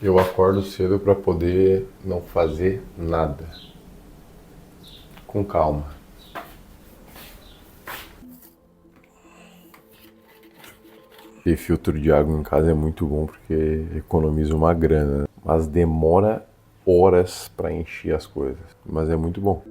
Eu acordo cedo para poder não fazer nada. Com calma. Ter filtro de água em casa é muito bom porque economiza uma grana, mas demora horas para encher as coisas. Mas é muito bom.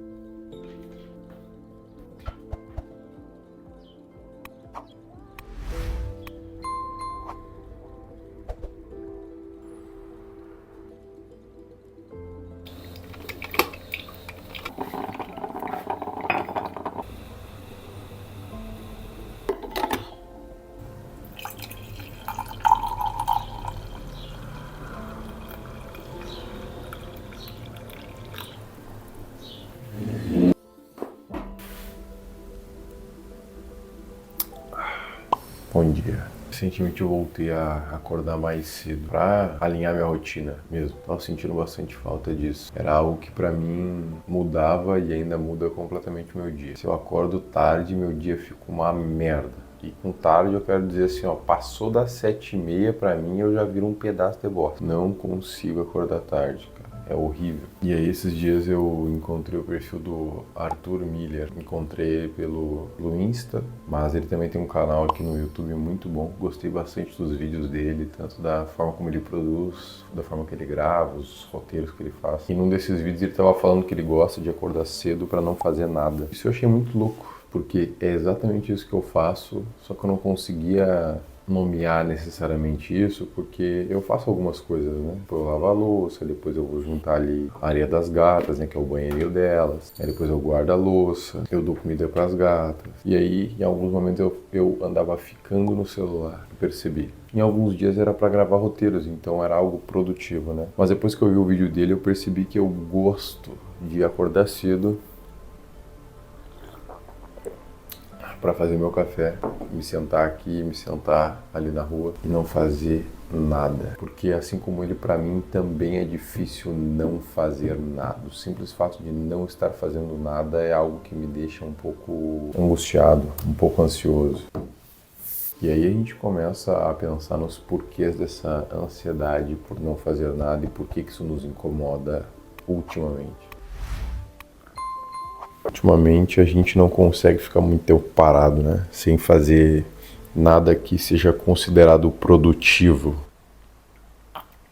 Bom dia. Recentemente eu voltei a acordar mais cedo pra alinhar minha rotina mesmo. Tava sentindo bastante falta disso. Era algo que pra mim mudava e ainda muda completamente o meu dia. Se eu acordo tarde, meu dia fica uma merda. E com tarde eu quero dizer assim, ó, passou das 7h30 pra mim eu já viro um pedaço de bosta. Não consigo acordar tarde, cara. É horrível. E aí esses dias eu encontrei o perfil do Arthur Miller. Encontrei ele pelo Insta, mas ele também tem um canal aqui no YouTube muito bom. Gostei bastante dos vídeos dele, tanto da forma como ele produz, da forma que ele grava, os roteiros que ele faz. E num desses vídeos ele tava falando que ele gosta de acordar cedo pra não fazer nada. Isso eu achei muito louco, porque é exatamente isso que eu faço, só que eu não conseguia nomear necessariamente isso, porque eu faço algumas coisas, né? Eu lavo a louça, depois eu vou juntar ali a areia das gatas, né? Que é o banheirinho delas. Aí depois eu guardo a louça, eu dou comida para as gatas. E aí, em alguns momentos eu andava ficando no celular, eu percebi. Em alguns dias era para gravar roteiros, então era algo produtivo, né? Mas depois que eu vi o vídeo dele, eu percebi que eu gosto de acordar cedo para fazer meu café, me sentar aqui, me sentar ali na rua e não fazer nada. Porque assim como ele, para mim também é difícil não fazer nada. O simples fato de não estar fazendo nada é algo que me deixa um pouco angustiado, um pouco ansioso. E aí a gente começa a pensar nos porquês dessa ansiedade por não fazer nada e por que isso nos incomoda ultimamente. Ultimamente a gente não consegue ficar muito tempo parado, né? Sem fazer nada que seja considerado produtivo.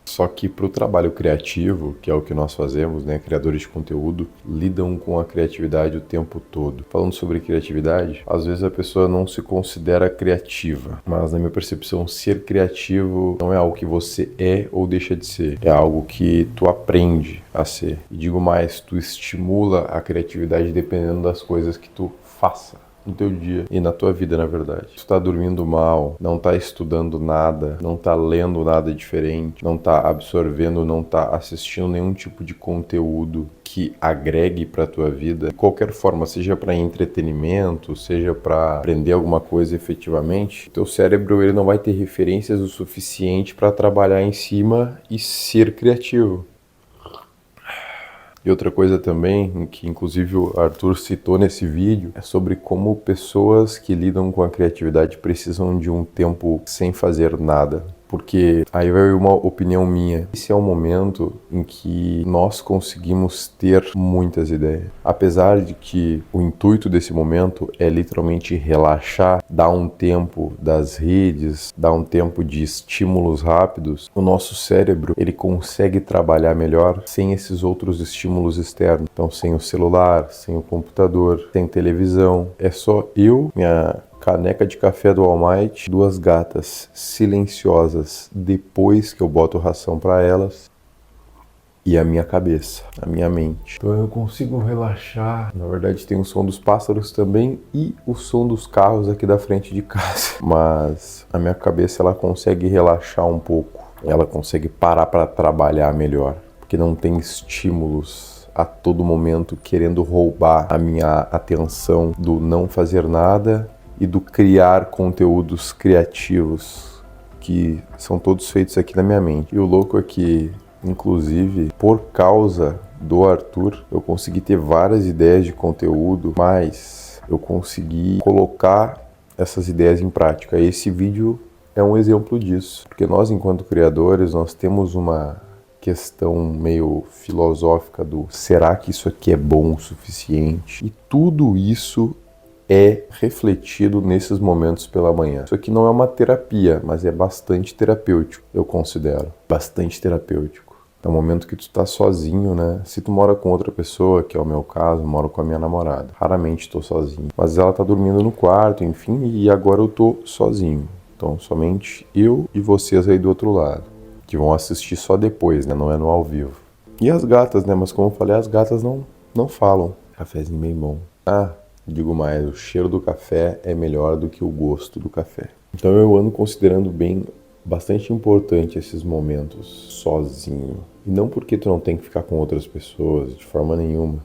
Só que para o trabalho criativo, que é o que nós fazemos, né, criadores de conteúdo, lidam com a criatividade o tempo todo. Falando sobre criatividade, às vezes a pessoa não se considera criativa, mas na minha percepção, ser criativo não é algo que você é ou deixa de ser, é algo que tu aprende a ser. E digo mais, tu estimula a criatividade dependendo das coisas que tu faça no teu dia e na tua vida, na verdade. Tu tá dormindo mal, não tá estudando nada, não tá lendo nada diferente, não tá absorvendo, não tá assistindo nenhum tipo de conteúdo que agregue para tua vida, de qualquer forma, seja para entretenimento, seja para aprender alguma coisa efetivamente, teu cérebro ele não vai ter referências o suficiente para trabalhar em cima e ser criativo. E outra coisa também, que inclusive o Arthur citou nesse vídeo, é sobre como pessoas que lidam com a criatividade precisam de um tempo sem fazer nada. Porque aí vai uma opinião minha. Esse é o momento em que nós conseguimos ter muitas ideias. Apesar de que o intuito desse momento é literalmente relaxar, dar um tempo das redes, dar um tempo de estímulos rápidos, o nosso cérebro ele consegue trabalhar melhor sem esses outros estímulos externos. Então sem o celular, sem o computador, sem televisão. É só eu, minha caneca de café do All Might, 2 gatas silenciosas depois que eu boto ração para elas e a minha cabeça, a minha mente. Então eu consigo relaxar. Na verdade tem o som dos pássaros também e o som dos carros aqui da frente de casa. Mas a minha cabeça ela consegue relaxar um pouco. Ela consegue parar para trabalhar melhor, porque não tem estímulos a todo momento querendo roubar a minha atenção do não fazer nada e do criar conteúdos criativos, que são todos feitos aqui na minha mente. E o louco é que, inclusive, por causa do Arthur, eu consegui ter várias ideias de conteúdo, mas eu consegui colocar essas ideias em prática. Esse vídeo é um exemplo disso, porque nós, enquanto criadores, nós temos uma questão meio filosófica do será que isso aqui é bom o suficiente? E tudo isso é refletido nesses momentos pela manhã. Isso aqui não é uma terapia, mas é bastante terapêutico, eu considero. Bastante terapêutico. É um momento que tu tá sozinho, né? Se tu mora com outra pessoa, que é o meu caso, moro com a minha namorada. Raramente tô sozinho. Mas ela tá dormindo no quarto, enfim, e agora eu tô sozinho. Então, somente eu e vocês aí do outro lado, que vão assistir só depois, né? Não é no ao vivo. E as gatas, né? Mas como eu falei, as gatas não falam. Cafezinho bem bom. Digo mais, o cheiro do café é melhor do que o gosto do café. Então eu ando considerando bastante importante esses momentos sozinho. E não porque tu não tem que ficar com outras pessoas, de forma nenhuma,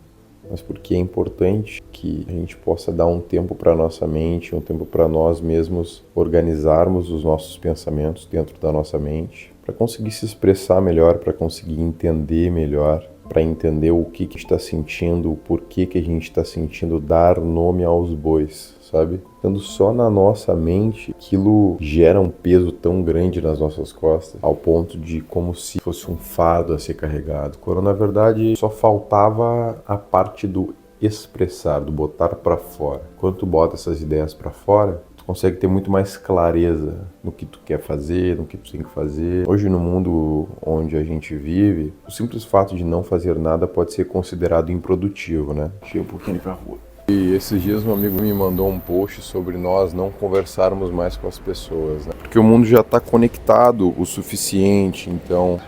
mas porque é importante que a gente possa dar um tempo para nossa mente, um tempo para nós mesmos organizarmos os nossos pensamentos dentro da nossa mente, para conseguir se expressar melhor, para conseguir entender melhor, para entender o que está sentindo, o porquê que a gente está sentindo, dar nome aos bois, sabe? Estando só na nossa mente, aquilo gera um peso tão grande nas nossas costas, ao ponto de como se fosse um fardo a ser carregado, quando na verdade só faltava a parte do expressar, do botar para fora. Quando tu bota essas ideias para fora, tu consegue ter muito mais clareza no que tu quer fazer, no que tu tem que fazer. Hoje, no mundo onde a gente vive, o simples fato de não fazer nada pode ser considerado improdutivo, né? Deixa eu um pouquinho ali pra rua. E esses dias um amigo me mandou um post sobre nós não conversarmos mais com as pessoas, né? Porque o mundo já está conectado o suficiente, então...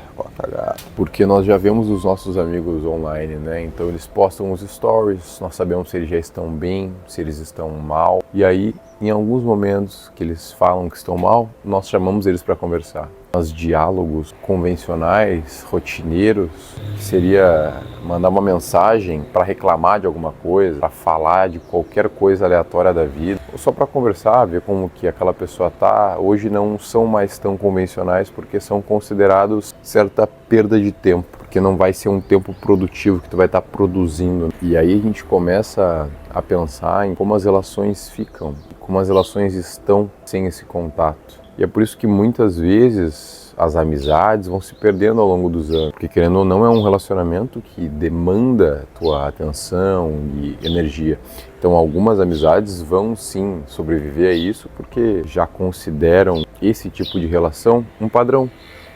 Porque nós já vemos os nossos amigos online, né? Então eles postam os stories, nós sabemos se eles já estão bem, se eles estão mal. E aí, em alguns momentos que eles falam que estão mal, nós chamamos eles para conversar. Os diálogos convencionais, rotineiros, que seria mandar uma mensagem para reclamar de alguma coisa, para falar de qualquer coisa aleatória da vida, ou só para conversar, ver como que aquela pessoa tá, hoje não são mais tão convencionais porque são considerados certa perda de tempo, porque não vai ser um tempo produtivo que tu vai estar produzindo. E aí a gente começa a pensar em como as relações ficam, como as relações estão sem esse contato. E é por isso que muitas vezes as amizades vão se perdendo ao longo dos anos, porque querendo ou não é um relacionamento que demanda tua atenção e energia. Então algumas amizades vão sim sobreviver a isso porque já consideram esse tipo de relação um padrão,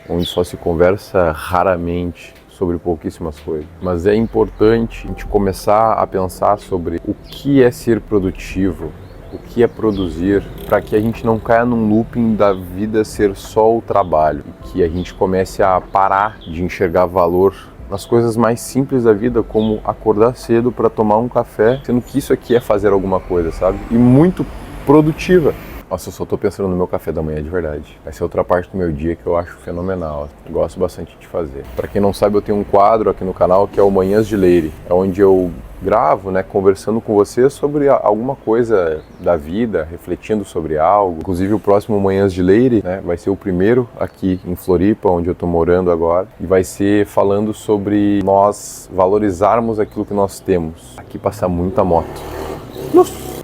onde só se conversa raramente sobre pouquíssimas coisas. Mas é importante a gente começar a pensar sobre o que é ser produtivo, o que é produzir, para que a gente não caia num looping da vida ser só o trabalho e que a gente comece a parar de enxergar valor nas coisas mais simples da vida, como acordar cedo para tomar um café, sendo que isso aqui é fazer alguma coisa, sabe? E muito produtiva. Nossa, eu só tô pensando no meu café da manhã de verdade. Vai ser outra parte do meu dia que eu acho fenomenal. Eu gosto bastante de fazer. Para quem não sabe, eu tenho um quadro aqui no canal que é o Manhãs de Leire. É onde eu gravo, né, conversando com você sobre alguma coisa da vida, refletindo sobre algo. Inclusive o próximo Manhãs de Leire, né, vai ser o primeiro aqui em Floripa, onde eu tô morando agora. E vai ser falando sobre nós valorizarmos aquilo que nós temos. Aqui passa muita moto.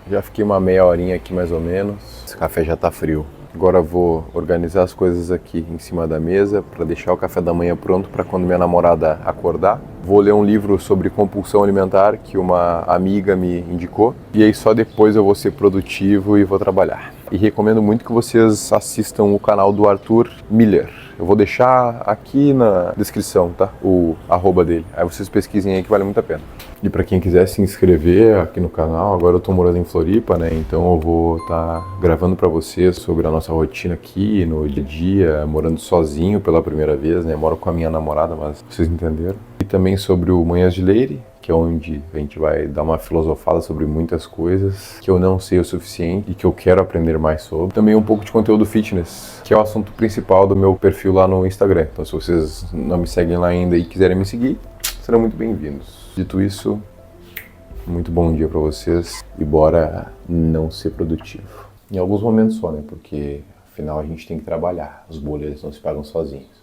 Já fiquei uma meia horinha aqui mais ou menos. Esse café já tá frio. Agora eu vou organizar as coisas aqui em cima da mesa para deixar o café da manhã pronto para quando minha namorada acordar. Vou ler um livro sobre compulsão alimentar que uma amiga me indicou. E aí só depois eu vou ser produtivo e vou trabalhar. E recomendo muito que vocês assistam o canal do Arthur Miller. Eu vou deixar aqui na descrição, tá? O @ dele. Aí vocês pesquisem aí que vale muito a pena. E para quem quiser se inscrever aqui no canal, agora eu tô morando em Floripa, né? Então eu vou estar gravando para vocês sobre a nossa rotina aqui no dia a dia, morando sozinho pela primeira vez, né? Moro com a minha namorada, mas vocês entenderam. E também sobre o Manhãs de Leire, que é onde a gente vai dar uma filosofada sobre muitas coisas que eu não sei o suficiente e que eu quero aprender mais sobre. Também um pouco de conteúdo fitness, que é o assunto principal do meu perfil lá no Instagram. Então se vocês não me seguem lá ainda e quiserem me seguir, serão muito bem-vindos. Dito isso, muito bom dia para vocês e bora não ser produtivo. Em alguns momentos só, né? Porque afinal a gente tem que trabalhar, os boletos não se pagam sozinhos.